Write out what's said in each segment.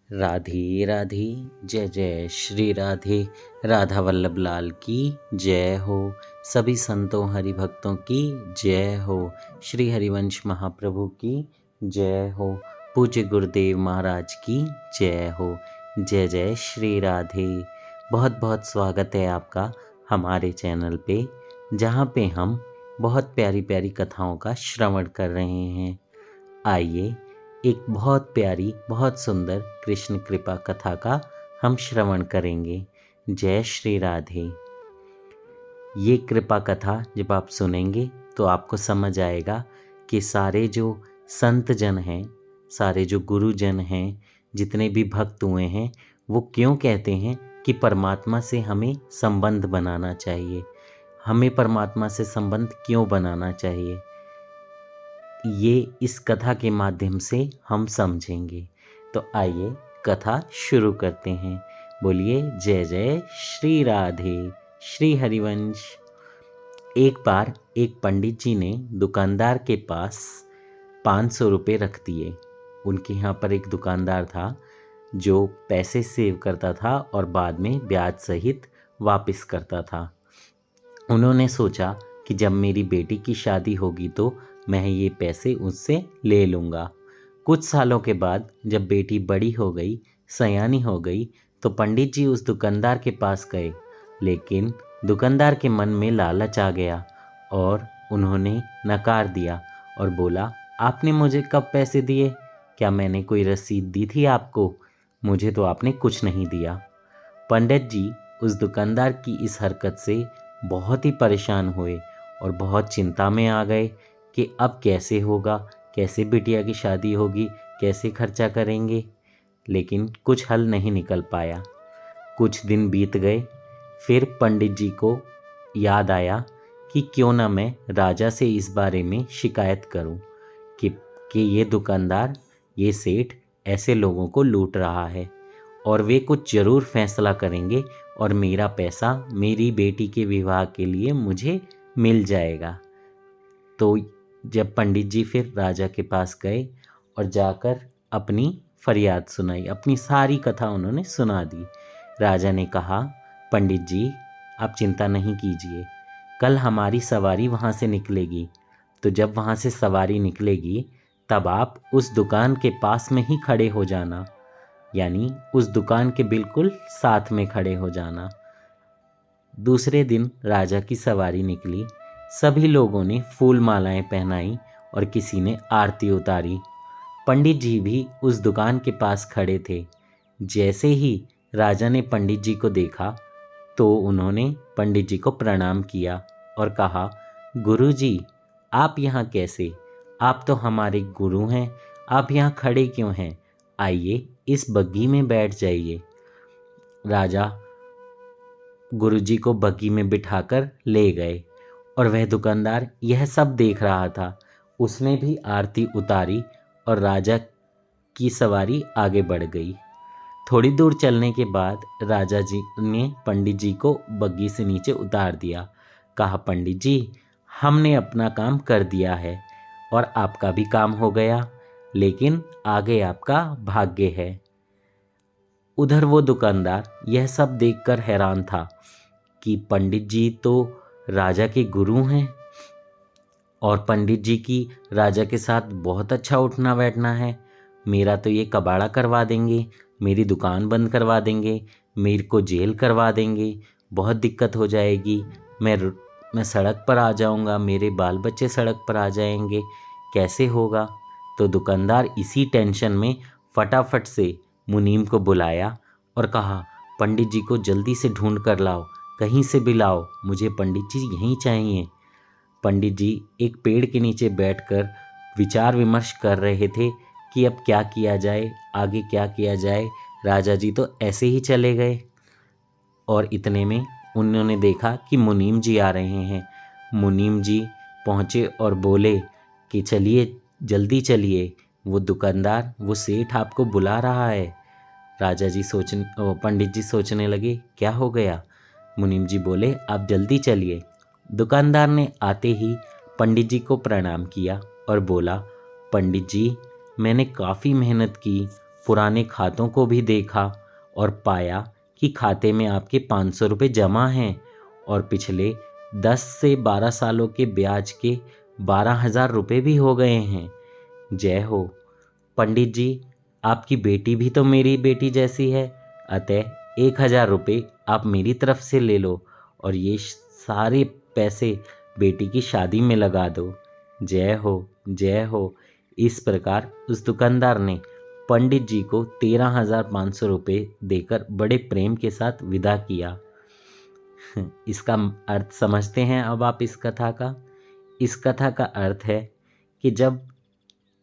राधे राधे। जय जय श्री राधे। राधा वल्लभ लाल की जय हो। सभी संतों हरि भक्तों की जय हो। श्री हरिवंश महाप्रभु की जय हो। पूज्य गुरुदेव महाराज की जय हो। जय जय श्री राधे। बहुत बहुत स्वागत है आपका हमारे चैनल पे, जहाँ पे हम बहुत प्यारी प्यारी कथाओं का श्रवण कर रहे हैं। आइए एक बहुत प्यारी, बहुत सुंदर कृष्ण कृपा कथा का हम श्रवण करेंगे। जय श्री राधे। ये कृपा कथा जब आप सुनेंगे तो आपको समझ आएगा कि सारे जो संत जन हैं, सारे जो गुरुजन हैं, जितने भी भक्त हुए हैं, वो क्यों कहते हैं कि परमात्मा से हमें संबंध बनाना चाहिए। हमें परमात्मा से संबंध क्यों बनाना चाहिए, ये इस कथा के माध्यम से हम समझेंगे। तो आइए कथा शुरू करते हैं। बोलिए जय जय श्री राधे। श्री हरिवंश। एक बार एक पंडित जी ने दुकानदार के पास 500 रुपये रख दिए। उनके यहाँ पर एक दुकानदार था जो पैसे सेव करता था और बाद में ब्याज सहित वापस करता था। उन्होंने सोचा कि जब मेरी बेटी की शादी होगी तो मैं ये पैसे उससे ले लूँगा। कुछ सालों के बाद जब बेटी बड़ी हो गई, सयानी हो गई, तो पंडित जी उस दुकानदार के पास गए, लेकिन दुकानदार के मन में लालच आ गया और उन्होंने नकार दिया और बोला, आपने मुझे कब पैसे दिए? क्या मैंने कोई रसीद दी थी आपको? मुझे तो आपने कुछ नहीं दिया। पंडित जी उस दुकानदार की इस हरकत से बहुत ही परेशान हुए और बहुत चिंता में आ गए कि अब कैसे होगा, कैसे बिटिया की शादी होगी, कैसे खर्चा करेंगे। लेकिन कुछ हल नहीं निकल पाया। कुछ दिन बीत गए। फिर पंडित जी को याद आया कि क्यों ना मैं राजा से इस बारे में शिकायत करूं कि ये दुकानदार, ये सेठ ऐसे लोगों को लूट रहा है और वे कुछ ज़रूर फैसला करेंगे और मेरा पैसा मेरी बेटी के विवाह के लिए मुझे मिल जाएगा। तो जब पंडित जी फिर राजा के पास गए और जाकर अपनी फरियाद सुनाई, अपनी सारी कथा उन्होंने सुना दी। राजा ने कहा, पंडित जी आप चिंता नहीं कीजिए, कल हमारी सवारी वहाँ से निकलेगी। तो जब वहाँ से सवारी निकलेगी तब आप उस दुकान के पास में ही खड़े हो जाना, यानी उस दुकान के बिल्कुल साथ में खड़े हो जाना। दूसरे दिन राजा की सवारी निकली। सभी लोगों ने फूल मालाएं पहनाई और किसी ने आरती उतारी। पंडित जी भी उस दुकान के पास खड़े थे। जैसे ही राजा ने पंडित जी को देखा तो उन्होंने पंडित जी को प्रणाम किया और कहा, गुरुजी आप यहाँ कैसे? आप तो हमारे गुरु हैं, आप यहाँ खड़े क्यों हैं? आइए इस बग्गी में बैठ जाइए। राजा गुरुजी को बग्गी में बिठाकर ले गए और वह दुकानदार यह सब देख रहा था। उसने भी आरती उतारी और राजा की सवारी आगे बढ़ गई। थोड़ी दूर चलने के बाद राजा जी ने पंडित जी को बग्गी से नीचे उतार दिया। कहा, पंडित जी हमने अपना काम कर दिया है और आपका भी काम हो गया, लेकिन आगे आपका भाग्य है। उधर वो दुकानदार यह सब देखकर हैरान था कि पंडित जी तो राजा के गुरु हैं और पंडित जी की राजा के साथ बहुत अच्छा उठना बैठना है। मेरा तो ये कबाड़ा करवा देंगे, मेरी दुकान बंद करवा देंगे, मेरे को जेल करवा देंगे, बहुत दिक्कत हो जाएगी। मैं सड़क पर आ जाऊंगा, मेरे बाल बच्चे सड़क पर आ जाएंगे, कैसे होगा? तो दुकानदार इसी टेंशन में फटाफट से मुनीम को बुलाया और कहा, पंडित जी को जल्दी से ढूंढ कर लाओ, कहीं से भी लाओ, मुझे पंडित जी यहीं चाहिए। पंडित जी एक पेड़ के नीचे बैठकर विचार विमर्श कर रहे थे कि अब क्या किया जाए, आगे क्या किया जाए। राजा जी तो ऐसे ही चले गए और इतने में उन्होंने देखा कि मुनीम जी आ रहे हैं। मुनीम जी पहुँचे और बोले कि चलिए, जल्दी चलिए, वो दुकानदार, वो सेठ आपको बुला रहा है। पंडित जी सोचने लगे, क्या हो गया? मुनीम जी बोले, आप जल्दी चलिए। दुकानदार ने आते ही पंडित जी को प्रणाम किया और बोला, पंडित जी मैंने काफ़ी मेहनत की, पुराने खातों को भी देखा और पाया कि खाते में आपके 500 रुपये जमा हैं और पिछले 10 से 12 सालों के ब्याज के 12,000 रुपये भी हो गए हैं। जय हो। पंडित जी, आपकी बेटी भी तो मेरी बेटी जैसी है, अतः 1,000 रुपये आप मेरी तरफ से ले लो और ये सारे पैसे बेटी की शादी में लगा दो। जय हो, जय हो। इस प्रकार उस दुकानदार ने पंडित जी को 13,500 रुपये देकर बड़े प्रेम के साथ विदा किया। इसका अर्थ समझते हैं अब आप इस कथा का? इस कथा का अर्थ है कि जब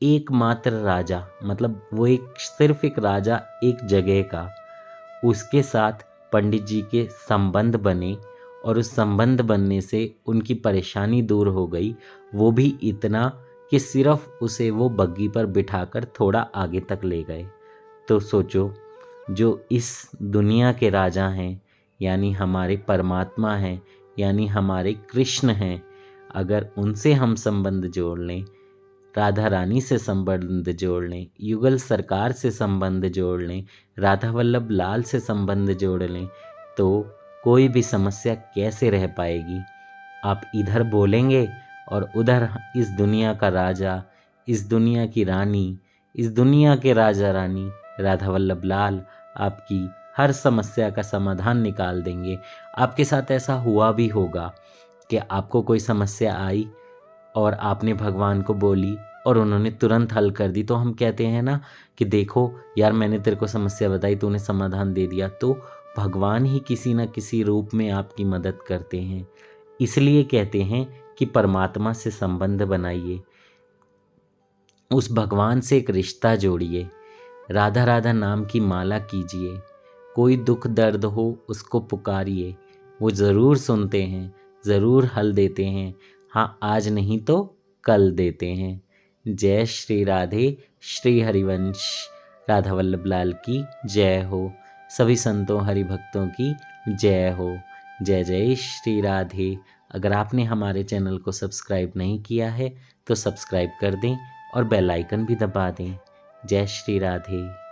एकमात्र राजा, मतलब वो सिर्फ एक राजा एक जगह का, उसके साथ पंडित जी के संबंध बने और उस संबंध बनने से उनकी परेशानी दूर हो गई, वो भी इतना कि सिर्फ उसे वो बग्गी पर बिठाकर थोड़ा आगे तक ले गए। तो सोचो, जो इस दुनिया के राजा हैं, यानी हमारे परमात्मा हैं, यानी हमारे कृष्ण हैं, अगर उनसे हम संबंध जोड़ लें, राधा रानी से संबंध जोड़ लें, युगल सरकार से संबंध जोड़ लें, राधा वल्लभ लाल से संबंध जोड़ लें, तो कोई भी समस्या कैसे रह पाएगी। आप इधर बोलेंगे और उधर इस दुनिया का राजा, इस दुनिया की रानी, इस दुनिया के राजा रानी राधा वल्लभ लाल आपकी हर समस्या का समाधान निकाल देंगे। आपके साथ ऐसा हुआ भी होगा कि आपको कोई समस्या आई और आपने भगवान को बोली और उन्होंने तुरंत हल कर दी। तो हम कहते हैं ना कि देखो यार, मैंने तेरे को समस्या बताई, तूने समाधान दे दिया। तो भगवान ही किसी न किसी रूप में आपकी मदद करते हैं। इसलिए कहते हैं कि परमात्मा से संबंध बनाइए, उस भगवान से एक रिश्ता जोड़िए, राधा राधा नाम की माला कीजिए। कोई दुख दर्द हो उसको पुकारिए, वो ज़रूर सुनते हैं, ज़रूर हल देते हैं। हाँ, आज नहीं तो कल देते हैं। जय श्री राधे। श्री हरिवंश राधा वल्लभ लाल की जय हो। सभी संतों हरि भक्तों की जय हो। जय जय श्री राधे। अगर आपने हमारे चैनल को सब्सक्राइब नहीं किया है तो सब्सक्राइब कर दें और बेल आइकन भी दबा दें। जय श्री राधे।